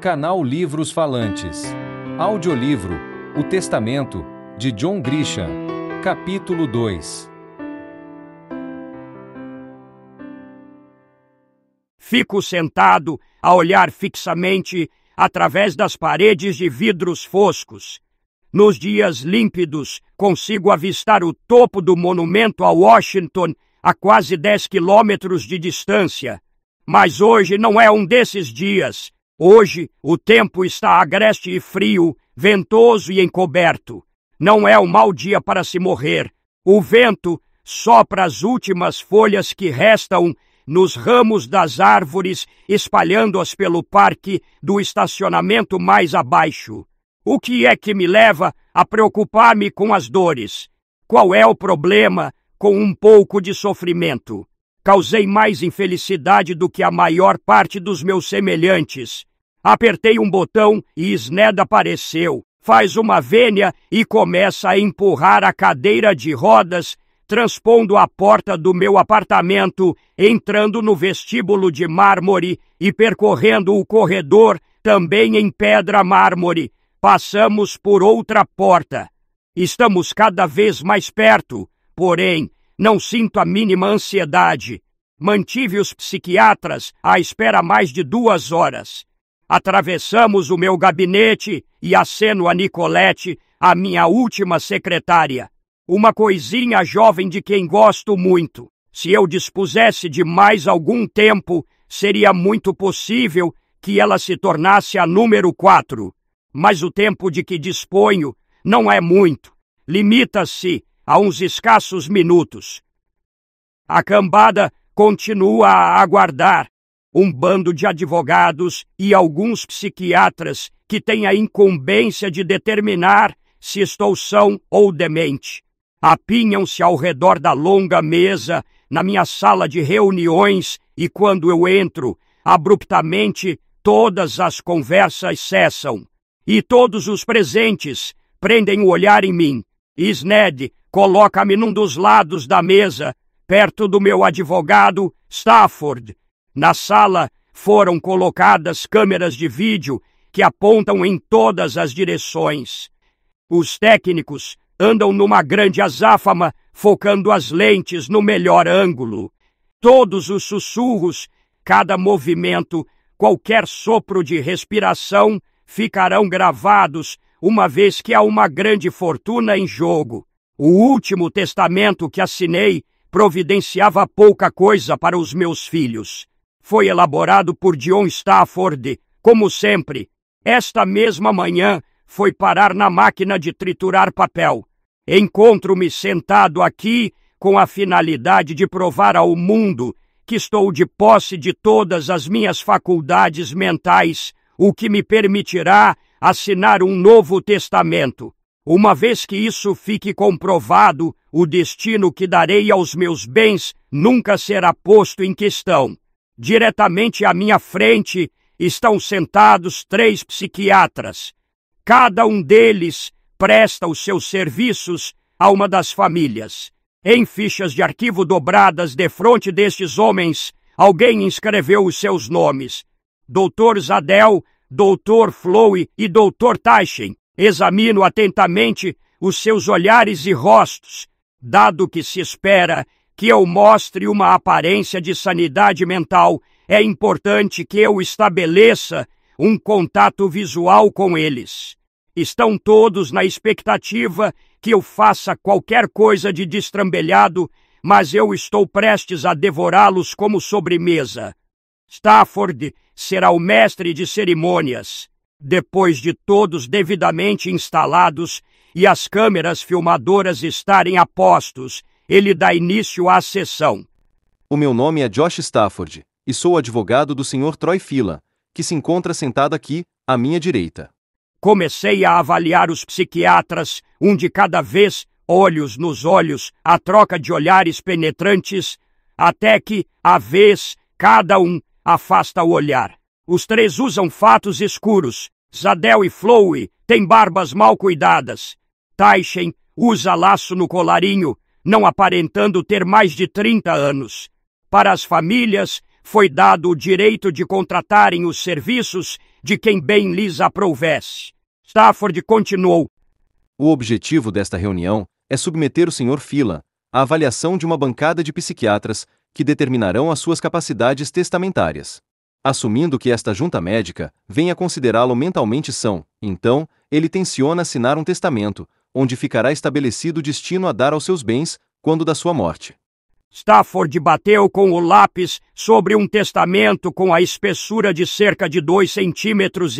Canal Livros Falantes. Audiolivro O Testamento, de John Grisham. Capítulo 2. Fico sentado a olhar fixamente através das paredes de vidros foscos. Nos dias límpidos, consigo avistar o topo do monumento a Washington a quase 10 quilômetros de distância. Mas hoje não é um desses dias. Hoje o tempo está agreste e frio, ventoso e encoberto. Não é um mau dia para se morrer. O vento sopra as últimas folhas que restam nos ramos das árvores, espalhando-as pelo parque do estacionamento mais abaixo. O que é que me leva a preocupar-me com as dores? Qual é o problema com um pouco de sofrimento? Causei mais infelicidade do que a maior parte dos meus semelhantes. Apertei um botão e Sned apareceu. Faz uma vênia e começa a empurrar a cadeira de rodas, transpondo a porta do meu apartamento, entrando no vestíbulo de mármore e percorrendo o corredor, também em pedra mármore. Passamos por outra porta. Estamos cada vez mais perto, porém, não sinto a mínima ansiedade. Mantive os psiquiatras à espera mais de 2 horas. Atravessamos o meu gabinete e aceno a Nicolette, a minha última secretária. Uma coisinha jovem de quem gosto muito. Se eu dispusesse de mais algum tempo, seria muito possível que ela se tornasse a número 4. Mas o tempo de que disponho não é muito. Limita-se a uns escassos minutos. A cambada continua a aguardar. Um bando de advogados e alguns psiquiatras que têm a incumbência de determinar se estou são ou demente. Apinham-se ao redor da longa mesa na minha sala de reuniões e quando eu entro, abruptamente todas as conversas cessam. E todos os presentes prendem o olhar em mim. Sned coloca-me num dos lados da mesa, perto do meu advogado, Stafford. Na sala foram colocadas câmeras de vídeo que apontam em todas as direções. Os técnicos andam numa grande azáfama, focando as lentes no melhor ângulo. Todos os sussurros, cada movimento, qualquer sopro de respiração ficarão gravados, uma vez que há uma grande fortuna em jogo. O último testamento que assinei providenciava pouca coisa para os meus filhos. Foi elaborado por John Stafford, como sempre. Esta mesma manhã foi parar na máquina de triturar papel. Encontro-me sentado aqui com a finalidade de provar ao mundo que estou de posse de todas as minhas faculdades mentais, o que me permitirá assinar um novo testamento. Uma vez que isso fique comprovado, o destino que darei aos meus bens nunca será posto em questão. Diretamente à minha frente estão sentados 3 psiquiatras. Cada um deles presta os seus serviços a uma das famílias. Em fichas de arquivo dobradas defronte destes homens, alguém inscreveu os seus nomes. Dr. Zadel, Dr. Flowe e Dr. Taschen. Examino atentamente os seus olhares e rostos, dado que se espera que eu mostre uma aparência de sanidade mental, é importante que eu estabeleça um contato visual com eles. Estão todos na expectativa que eu faça qualquer coisa de destrambelhado, mas eu estou prestes a devorá-los como sobremesa. Stafford será o mestre de cerimônias. Depois de todos devidamente instalados e as câmeras filmadoras estarem a postos, ele dá início à sessão. O meu nome é Josh Stafford, e sou advogado do Sr. Troy Phelan, que se encontra sentado aqui, à minha direita. Comecei a avaliar os psiquiatras, um de cada vez, olhos nos olhos, a troca de olhares penetrantes, até que, à vez, cada um afasta o olhar. Os 3 usam fatos escuros. Zadel e Flowe têm barbas mal cuidadas. Taschen usa laço no colarinho, não aparentando ter mais de 30 anos. Para as famílias, foi dado o direito de contratarem os serviços de quem bem lhes aprouvesse. Stafford continuou. O objetivo desta reunião é submeter o Sr. Phelan à avaliação de uma bancada de psiquiatras que determinarão as suas capacidades testamentárias. Assumindo que esta junta médica venha considerá-lo mentalmente são, então, ele tenciona assinar um testamento, onde ficará estabelecido o destino a dar aos seus bens, quando da sua morte. Stafford bateu com o lápis sobre um testamento com a espessura de cerca de 2,5 centímetros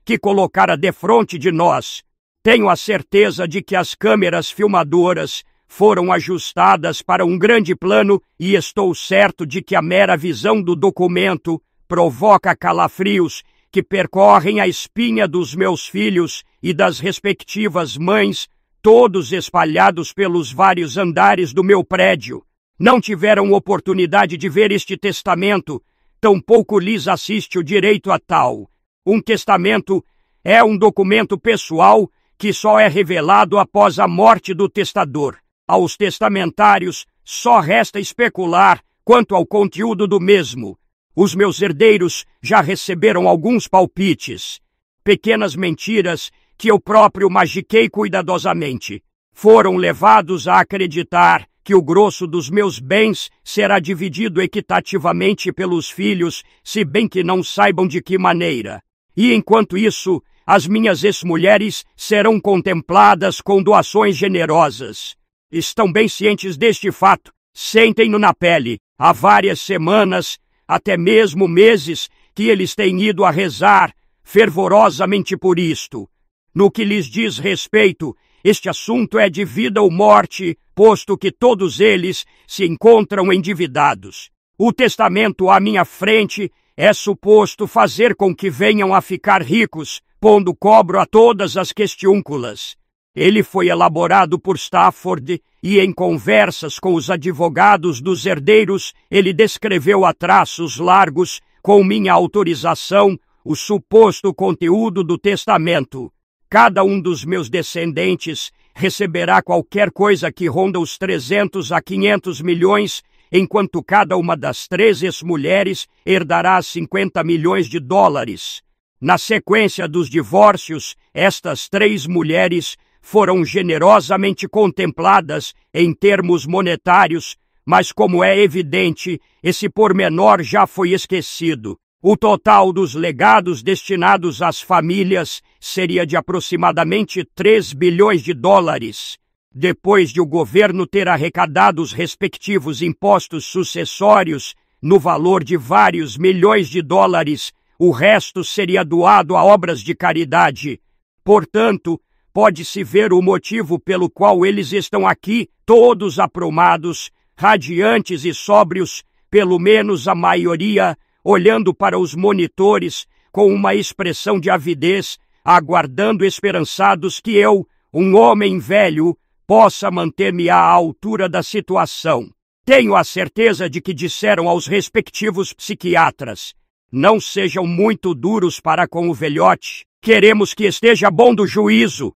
que colocara defronte de nós. Tenho a certeza de que as câmeras filmadoras foram ajustadas para um grande plano e estou certo de que a mera visão do documento provoca calafrios que percorrem a espinha dos meus filhos e das respectivas mães, todos espalhados pelos vários andares do meu prédio. Não tiveram oportunidade de ver este testamento, tampouco lhes assiste o direito a tal. Um testamento é um documento pessoal que só é revelado após a morte do testador. Aos testamentários só resta especular quanto ao conteúdo do mesmo. Os meus herdeiros já receberam alguns palpites, pequenas mentiras que eu próprio magiquei cuidadosamente. Foram levados a acreditar que o grosso dos meus bens será dividido equitativamente pelos filhos, se bem que não saibam de que maneira. E enquanto isso, as minhas ex-mulheres serão contempladas com doações generosas. Estão bem cientes deste fato, sentem-no na pele. Há várias semanas, até mesmo meses, que eles têm ido a rezar fervorosamente por isto. No que lhes diz respeito, este assunto é de vida ou morte, posto que todos eles se encontram endividados. O testamento à minha frente é suposto fazer com que venham a ficar ricos, pondo cobro a todas as questiúnculas. Ele foi elaborado por Stafford e, em conversas com os advogados dos herdeiros, ele descreveu a traços largos, com minha autorização, o suposto conteúdo do testamento. Cada um dos meus descendentes receberá qualquer coisa que ronda os 300 a 500 milhões, enquanto cada uma das 3 ex-mulheres herdará 50 milhões de dólares. Na sequência dos divórcios, estas 3 mulheres foram generosamente contempladas em termos monetários, mas como é evidente, esse pormenor já foi esquecido. O total dos legados destinados às famílias seria de aproximadamente 3 bilhões de dólares. Depois de o governo ter arrecadado os respectivos impostos sucessórios, no valor de vários milhões de dólares, o resto seria doado a obras de caridade. Portanto, pode-se ver o motivo pelo qual eles estão aqui, todos aprumados, radiantes e sóbrios, pelo menos a maioria, olhando para os monitores com uma expressão de avidez, aguardando esperançados que eu, um homem velho, possa manter-me à altura da situação. Tenho a certeza de que disseram aos respectivos psiquiatras: não sejam muito duros para com o velhote, queremos que esteja bom do juízo.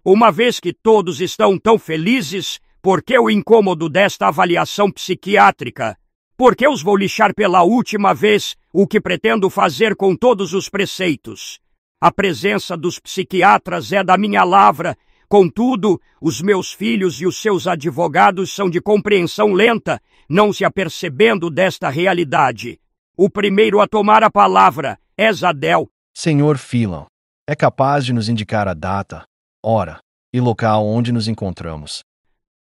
Uma vez que todos estão tão felizes, por que o incômodo desta avaliação psiquiátrica? Por que os vou lixar pela última vez, o que pretendo fazer com todos os preceitos? A presença dos psiquiatras é da minha lavra, contudo, os meus filhos e os seus advogados são de compreensão lenta, não se apercebendo desta realidade. O primeiro a tomar a palavra é Zadel. Sr. Phelan, é capaz de nos indicar a data, hora e local onde nos encontramos?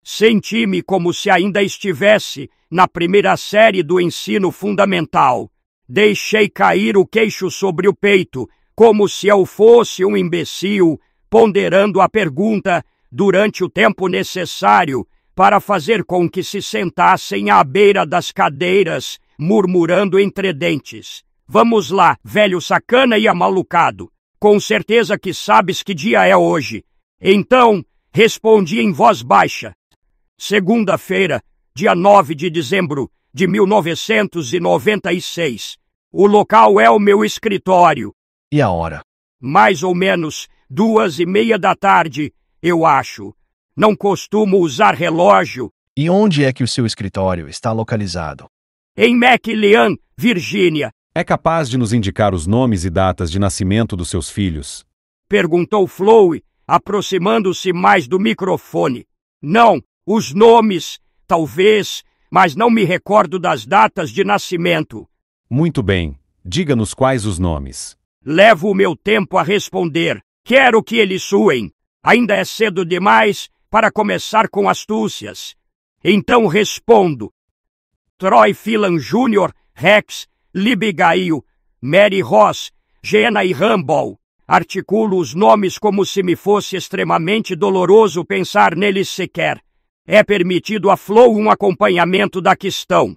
Senti-me como se ainda estivesse na primeira série do ensino fundamental. Deixei cair o queixo sobre o peito, como se eu fosse um imbecil, ponderando a pergunta durante o tempo necessário para fazer com que se sentassem à beira das cadeiras, murmurando entre dentes: vamos lá, velho sacana e amalucado. Com certeza que sabes que dia é hoje. Então, respondi em voz baixa: segunda-feira, dia 9 de dezembro de 1996. O local é o meu escritório. E a hora? Mais ou menos 2:30 da tarde, eu acho. Não costumo usar relógio. E onde é que o seu escritório está localizado? Em McLean, Virgínia. É capaz de nos indicar os nomes e datas de nascimento dos seus filhos? Perguntou Flowey, aproximando-se mais do microfone. Não, os nomes, talvez, mas não me recordo das datas de nascimento. Muito bem, diga-nos quais os nomes. Levo o meu tempo a responder. Quero que eles suem. Ainda é cedo demais para começar com astúcias. Então respondo. Troy Phelan Jr., Rex, Libigail, Mary Ross, Jenna e Rumble. Articulo os nomes como se me fosse extremamente doloroso pensar neles sequer. É permitido a Flo um acompanhamento da questão.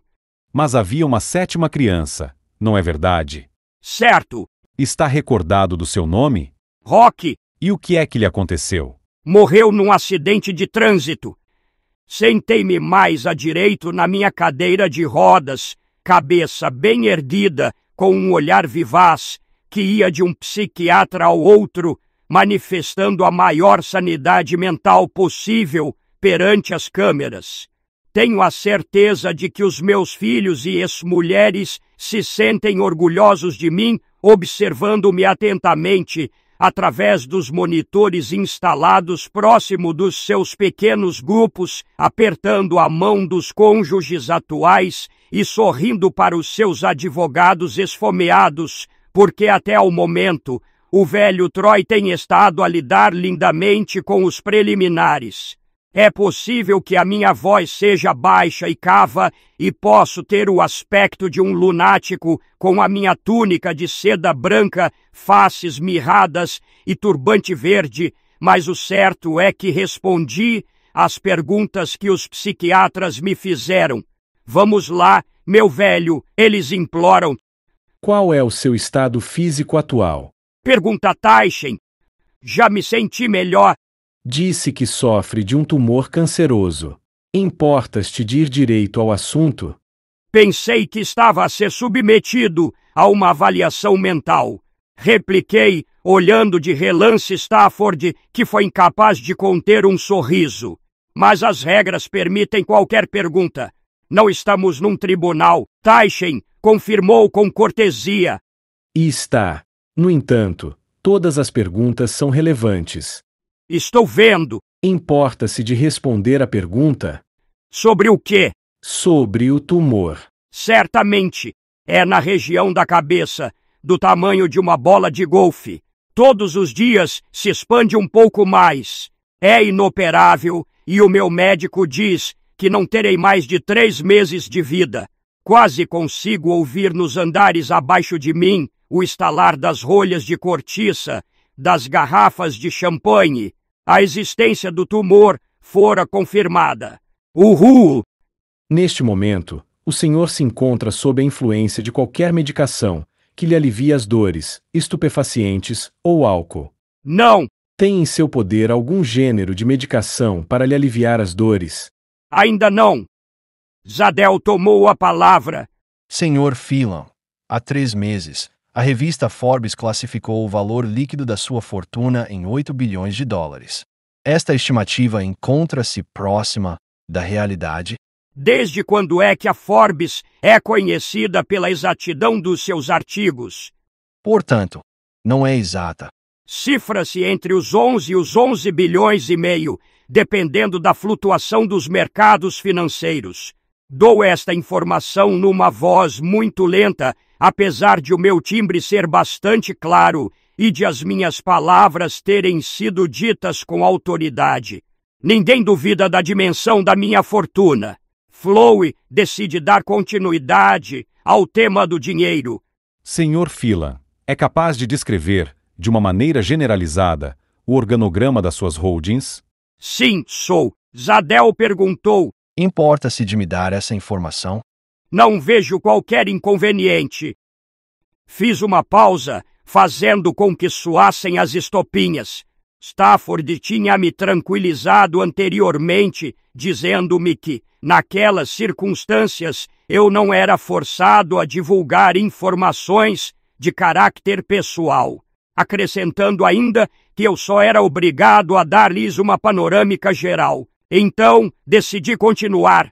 Mas havia uma sétima criança, não é verdade? Certo. Está recordado do seu nome? Rock. E o que é que lhe aconteceu? Morreu num acidente de trânsito. Sentei-me mais à direita na minha cadeira de rodas, cabeça bem erguida, com um olhar vivaz, que ia de um psiquiatra ao outro, manifestando a maior sanidade mental possível perante as câmeras. Tenho a certeza de que os meus filhos e ex-mulheres se sentem orgulhosos de mim, observando-me atentamente, através dos monitores instalados próximo dos seus pequenos grupos, apertando a mão dos cônjuges atuais e sorrindo para os seus advogados esfomeados, porque até ao momento o velho Troy tem estado a lidar lindamente com os preliminares. É possível que a minha voz seja baixa e cava e posso ter o aspecto de um lunático com a minha túnica de seda branca, faces mirradas e turbante verde, mas o certo é que respondi às perguntas que os psiquiatras me fizeram. Vamos lá, meu velho, eles imploram. Qual é o seu estado físico atual? Pergunta Taishen. Já me senti melhor. Disse que sofre de um tumor canceroso. Importas-te de ir direito ao assunto? Pensei que estava a ser submetido a uma avaliação mental. Repliquei, olhando de relance Stafford, que foi incapaz de conter um sorriso. Mas as regras permitem qualquer pergunta. Não estamos num tribunal. Taishen confirmou com cortesia. E está. No entanto, todas as perguntas são relevantes. Estou vendo. Importa-se de responder a pergunta? Sobre o quê? Sobre o tumor. Certamente. É na região da cabeça, do tamanho de uma bola de golfe. Todos os dias se expande um pouco mais. É inoperável e o meu médico diz que não terei mais de 3 meses de vida. Quase consigo ouvir nos andares abaixo de mim o estalar das rolhas de cortiça, das garrafas de champanhe. A existência do tumor fora confirmada. Uhul! Neste momento, o senhor se encontra sob a influência de qualquer medicação que lhe alivie as dores, estupefacientes ou álcool. Não! Tem em seu poder algum gênero de medicação para lhe aliviar as dores? Ainda não. Zadel tomou a palavra. Senhor Phelan, há 3 meses, a revista Forbes classificou o valor líquido da sua fortuna em 8 bilhões de dólares. Esta estimativa encontra-se próxima da realidade? Desde quando é que a Forbes é conhecida pela exatidão dos seus artigos? Portanto, não é exata. Cifra-se entre os 11 e os 11 bilhões e meio, dependendo da flutuação dos mercados financeiros. Dou esta informação numa voz muito lenta, apesar de o meu timbre ser bastante claro e de as minhas palavras terem sido ditas com autoridade. Ninguém duvida da dimensão da minha fortuna. Flowey decide dar continuidade ao tema do dinheiro. Senhor Phelan, é capaz de descrever, de uma maneira generalizada, o organograma das suas holdings? Sim, sou. Zadel perguntou. Importa-se de me dar essa informação? Não vejo qualquer inconveniente. Fiz uma pausa, fazendo com que suassem as estopinhas. Stafford tinha me tranquilizado anteriormente, dizendo-me que, naquelas circunstâncias, eu não era forçado a divulgar informações de caráter pessoal, acrescentando ainda que eu só era obrigado a dar-lhes uma panorâmica geral. Então, decidi continuar.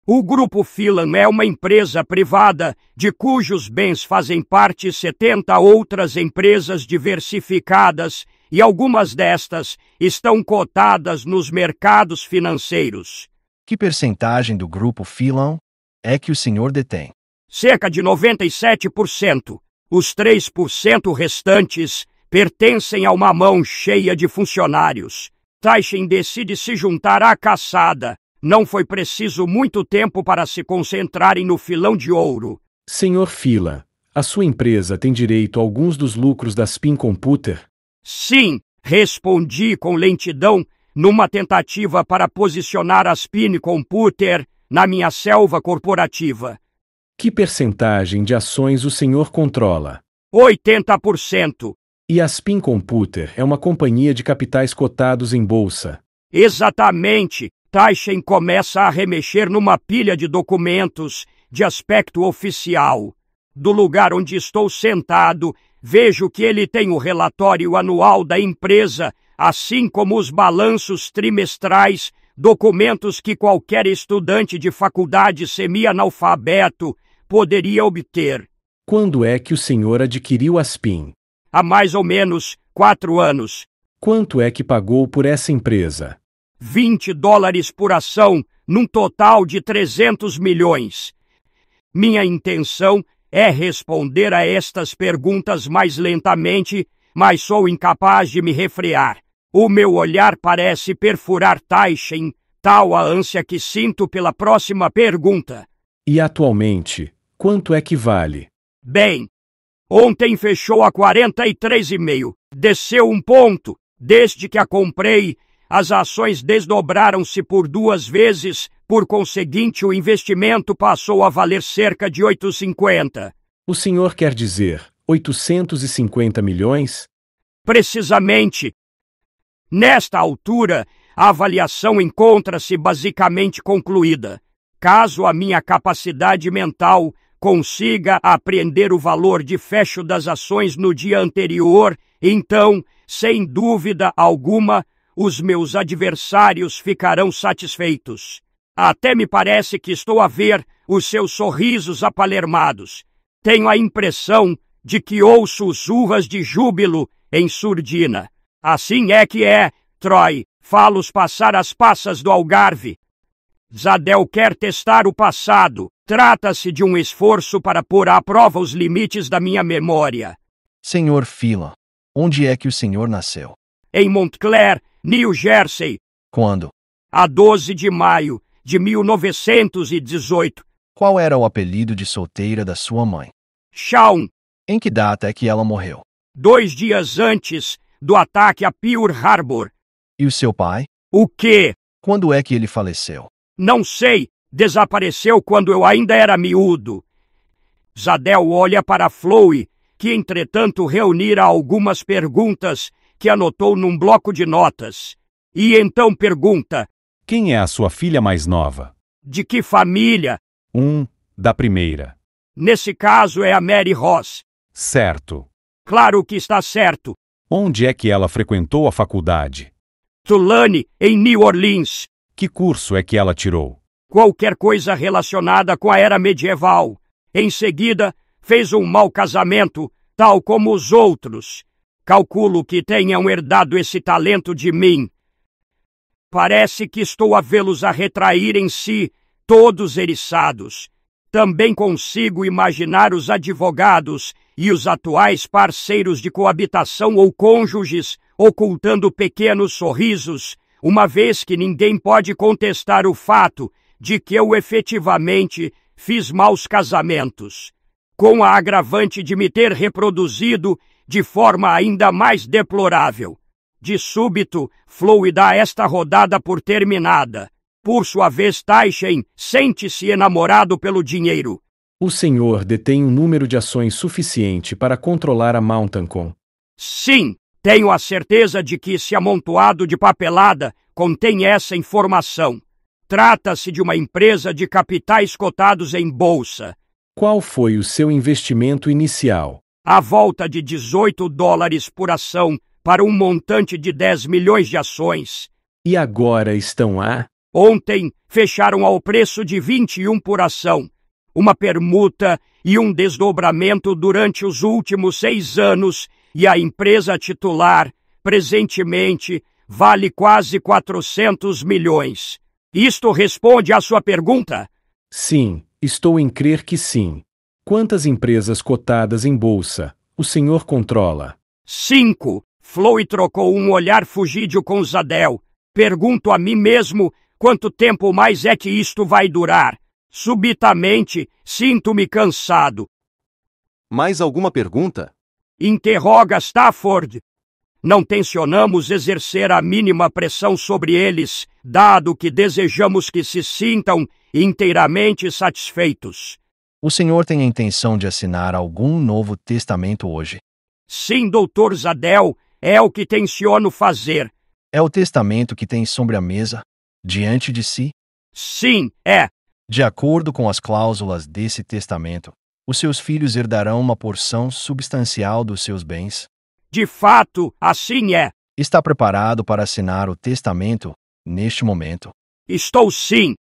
O Grupo Phelan é uma empresa privada, de cujos bens fazem parte 70 outras empresas diversificadas, e algumas destas estão cotadas nos mercados financeiros. Que percentagem do Grupo Phelan é que o senhor detém? Cerca de 97%. Os 3% restantes pertencem a uma mão cheia de funcionários. Taishin decide se juntar à caçada. Não foi preciso muito tempo para se concentrarem no filão de ouro. Senhor Phelan, a sua empresa tem direito a alguns dos lucros da Spin Computer? Sim, respondi com lentidão, numa tentativa para posicionar a Spin Computer na minha selva corporativa. Que percentagem de ações o senhor controla? 80%. E a Spin Computer é uma companhia de capitais cotados em bolsa? Exatamente. Taishin começa a remexer numa pilha de documentos de aspecto oficial. Do lugar onde estou sentado, vejo que ele tem o relatório anual da empresa, assim como os balanços trimestrais, documentos que qualquer estudante de faculdade semi-analfabeto poderia obter. Quando é que o senhor adquiriu a Spin? Há mais ou menos 4 anos. Quanto é que pagou por essa empresa? $20 por ação, num total de 300 milhões. Minha intenção é responder a estas perguntas mais lentamente, mas sou incapaz de me refrear. O meu olhar parece perfurar Taishin, tal a ânsia que sinto pela próxima pergunta. E atualmente, quanto é que vale? Bem, ontem fechou a 43,5. Desceu 1 ponto. Desde que a comprei, as ações desdobraram-se por 2 vezes, por conseguinte o investimento passou a valer cerca de 8,50. O senhor quer dizer 850 milhões? Precisamente. Nesta altura, a avaliação encontra-se basicamente concluída. Caso a minha capacidade mental consiga apreender o valor de fecho das ações no dia anterior, então, sem dúvida alguma, os meus adversários ficarão satisfeitos. Até me parece que estou a ver os seus sorrisos apalermados. Tenho a impressão de que ouço urras de júbilo em surdina. Assim é que é, Troy, fá-los passar as passas do Algarve. Zadel quer testar o passado. Trata-se de um esforço para pôr à prova os limites da minha memória. Senhor Phelan, onde é que o senhor nasceu? Em Montclair, New Jersey. Quando? A 12 de maio de 1918. Qual era o apelido de solteira da sua mãe? Shawn. Em que data é que ela morreu? 2 dias antes do ataque a Pearl Harbor. E o seu pai? O quê? Quando é que ele faleceu? Não sei. Desapareceu quando eu ainda era miúdo. Zadel olha para Chloe, que entretanto reunira algumas perguntas que anotou num bloco de notas. E então pergunta: Quem é a sua filha mais nova? de que família? Da primeira. Nesse caso é a Mary Ross. Certo. Claro que está certo. Onde é que ela frequentou a faculdade? Tulane, em New Orleans. Que curso é que ela tirou? Qualquer coisa relacionada com a era medieval. Em seguida, fez um mau casamento, tal como os outros. Calculo que tenham herdado esse talento de mim. Parece que estou a vê-los a retrair em si, todos eriçados. Também consigo imaginar os advogados e os atuais parceiros de coabitação ou cônjuges ocultando pequenos sorrisos, uma vez que ninguém pode contestar o fato de que eu efetivamente fiz maus casamentos, com a agravante de me ter reproduzido de forma ainda mais deplorável. De súbito, Chloe dá esta rodada por terminada. Por sua vez, Taishin sente-se enamorado pelo dinheiro. O senhor detém um número de ações suficiente para controlar a Mountain. Sim, tenho a certeza de que esse amontoado de papelada contém essa informação. Trata-se de uma empresa de capitais cotados em bolsa. Qual foi o seu investimento inicial? À volta de $18 por ação para um montante de 10 milhões de ações. E agora estão a Ontem fecharam ao preço de 21 por ação, uma permuta e um desdobramento durante os últimos 6 anos, e a empresa titular, presentemente, vale quase 400 milhões. Isto responde à sua pergunta? Sim, estou em crer que sim. Quantas empresas cotadas em bolsa o senhor controla? 5. Chloe trocou um olhar fugídio com Zadel. Pergunto a mim mesmo quanto tempo mais é que isto vai durar. Subitamente, sinto-me cansado. Mais alguma pergunta? Interroga Stafford. Não tencionamos exercer a mínima pressão sobre eles, dado que desejamos que se sintam inteiramente satisfeitos. O senhor tem a intenção de assinar algum novo testamento hoje? Sim, Dr. Zadel, é o que tenciono fazer. É o testamento que tem sobre a mesa, diante de si? Sim, é. De acordo com as cláusulas desse testamento, os seus filhos herdarão uma porção substancial dos seus bens. De fato, assim é. Está preparado para assinar o testamento neste momento? Estou sim.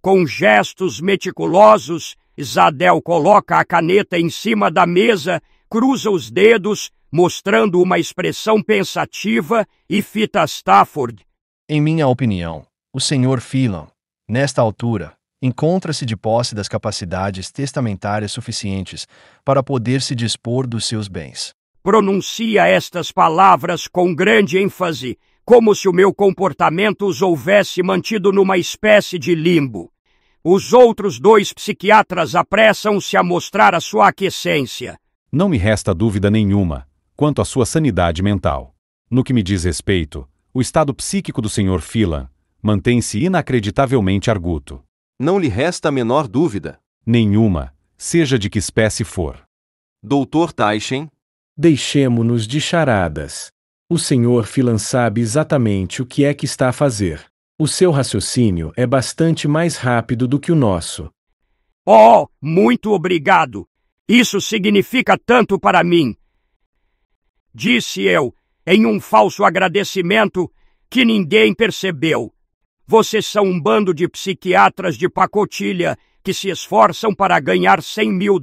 Com gestos meticulosos, Zadel coloca a caneta em cima da mesa, cruza os dedos, mostrando uma expressão pensativa, e fita Stafford. Em minha opinião, o Sr. Phelan, nesta altura, encontra-se de posse das capacidades testamentárias suficientes para poder se dispor dos seus bens. Pronuncia estas palavras com grande ênfase, como se o meu comportamento os houvesse mantido numa espécie de limbo. Os outros 2 psiquiatras apressam-se a mostrar a sua aquiescência. Não me resta dúvida nenhuma quanto à sua sanidade mental. No que me diz respeito, o estado psíquico do Sr. Phelan mantém-se inacreditavelmente arguto. Não lhe resta a menor dúvida. Nenhuma, seja de que espécie for. Dr. Taichen? Deixemo-nos de charadas. O Sr. Phelan sabe exatamente o que é que está a fazer. O seu raciocínio é bastante mais rápido do que o nosso. Oh, muito obrigado. Isso significa tanto para mim. Disse eu, em um falso agradecimento que ninguém percebeu. Vocês são um bando de psiquiatras de pacotilha que se esforçam para ganhar $100 mil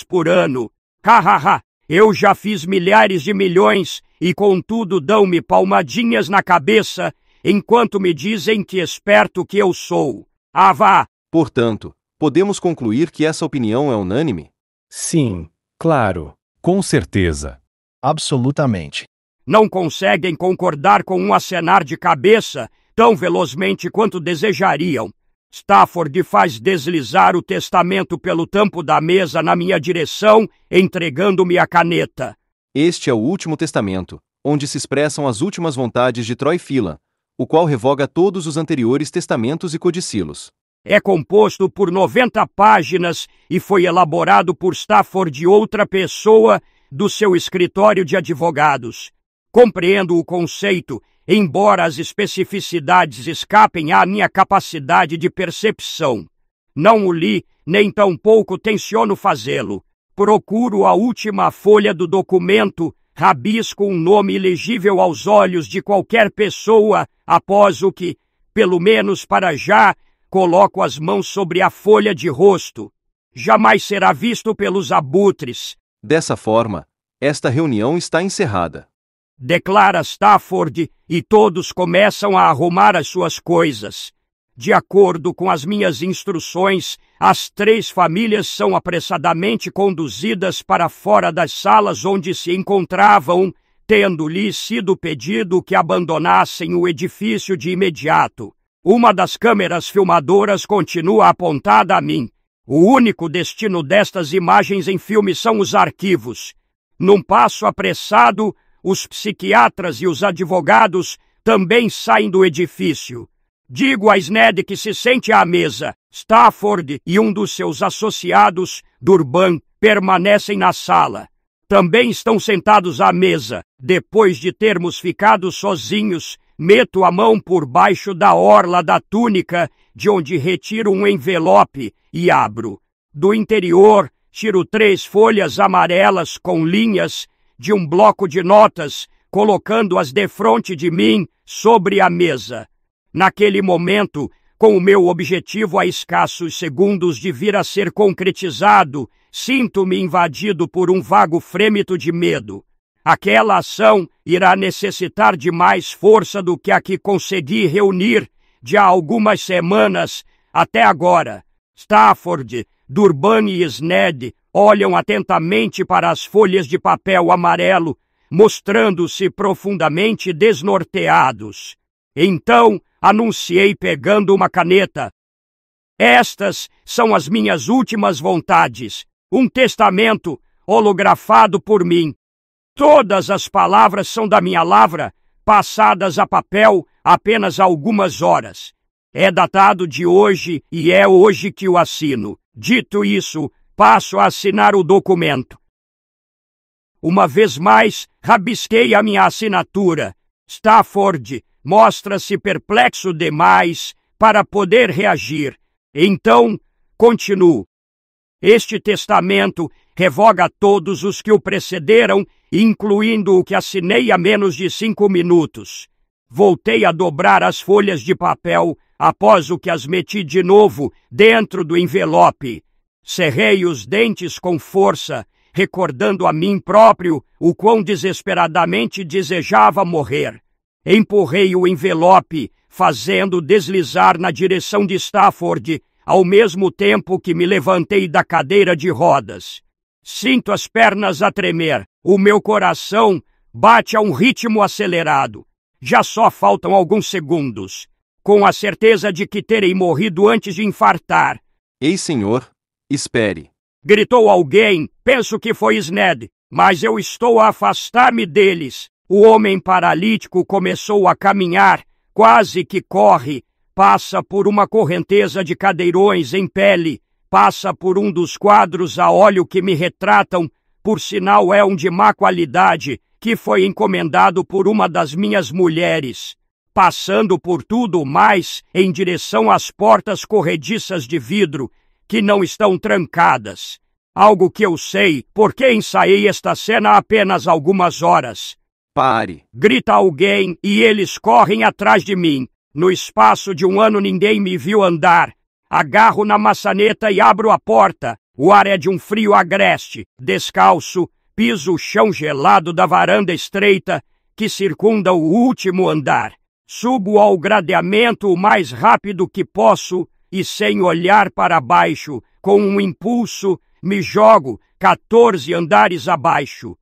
por ano. Hahaha, eu já fiz milhares de milhões e contudo dão-me palmadinhas na cabeça enquanto me dizem que esperto que eu sou. Ah, vá! Portanto, podemos concluir que essa opinião é unânime? Sim, claro. Com certeza. Absolutamente. Não conseguem concordar com um acenar de cabeça tão velozmente quanto desejariam. Stafford faz deslizar o testamento pelo tampo da mesa na minha direção, entregando-me a caneta. Este é o último testamento, onde se expressam as últimas vontades de Troy Phelan, o qual revoga todos os anteriores testamentos e codicílios. É composto por 90 páginas e foi elaborado por Stafford e outra pessoa do seu escritório de advogados. Compreendo o conceito, embora as especificidades escapem à minha capacidade de percepção. Não o li, nem tampouco tenciono fazê-lo. Procuro a última folha do documento, rabisco um nome ilegível aos olhos de qualquer pessoa, após o que, pelo menos para já, coloco as mãos sobre a folha de rosto. Jamais será visto pelos abutres. Dessa forma, esta reunião está encerrada. Declara Stafford, e todos começam a arrumar as suas coisas. De acordo com as minhas instruções, as 3 famílias são apressadamente conduzidas para fora das salas onde se encontravam, tendo-lhes sido pedido que abandonassem o edifício de imediato. Uma das câmeras filmadoras continua apontada a mim. O único destino destas imagens em filme são os arquivos. Num passo apressado, os psiquiatras e os advogados também saem do edifício. Digo a Sned que se sente à mesa. Stafford e um dos seus associados, Durban, permanecem na sala. Também estão sentados à mesa. Depois de termos ficado sozinhos, meto a mão por baixo da orla da túnica, de onde retiro um envelope e abro. Do interior, tiro 3 folhas amarelas com linhas de um bloco de notas, colocando-as defronte de mim sobre a mesa. Naquele momento, com o meu objetivo a escassos segundos de vir a ser concretizado, sinto-me invadido por um vago frêmito de medo. Aquela ação irá necessitar de mais força do que a que consegui reunir de há algumas semanas até agora. Stafford, Durban e Sned olham atentamente para as folhas de papel amarelo, mostrando-se profundamente desnorteados. Então, anunciei pegando uma caneta: estas são as minhas últimas vontades, um testamento holografado por mim. Todas as palavras são da minha lavra, passadas a papel apenas algumas horas. É datado de hoje e é hoje que o assino. Dito isso, passo a assinar o documento. Uma vez mais, rabisquei a minha assinatura. Stafford mostra-se perplexo demais para poder reagir. Então, continuo. Este testamento revoga todos os que o precederam, incluindo o que assinei há menos de 5 minutos. Voltei a dobrar as folhas de papel após o que as meti de novo dentro do envelope. Cerrei os dentes com força, recordando a mim próprio o quão desesperadamente desejava morrer. Empurrei o envelope, fazendo deslizar na direção de Stafford, ao mesmo tempo que me levantei da cadeira de rodas. Sinto as pernas a tremer, o meu coração bate a um ritmo acelerado. Já só faltam alguns segundos, com a certeza de que terei morrido antes de infartar. Ei, senhor, espere. Gritou alguém, penso que foi Sned, mas eu estou a afastar-me deles. O homem paralítico começou a caminhar, quase que corre, passa por uma correnteza de cadeirões em pele, passa por um dos quadros a óleo que me retratam, por sinal é um de má qualidade, que foi encomendado por uma das minhas mulheres, passando por tudo mais em direção às portas corrediças de vidro, que não estão trancadas. Algo que eu sei, porque ensaiei esta cena há apenas algumas horas. Pare! Grita alguém e eles correm atrás de mim. No espaço de um ano ninguém me viu andar. Agarro na maçaneta e abro a porta. O ar é de um frio agreste. Descalço, piso o chão gelado da varanda estreita que circunda o último andar. Subo ao gradeamento o mais rápido que posso e, sem olhar para baixo, com um impulso, me jogo 14 andares abaixo.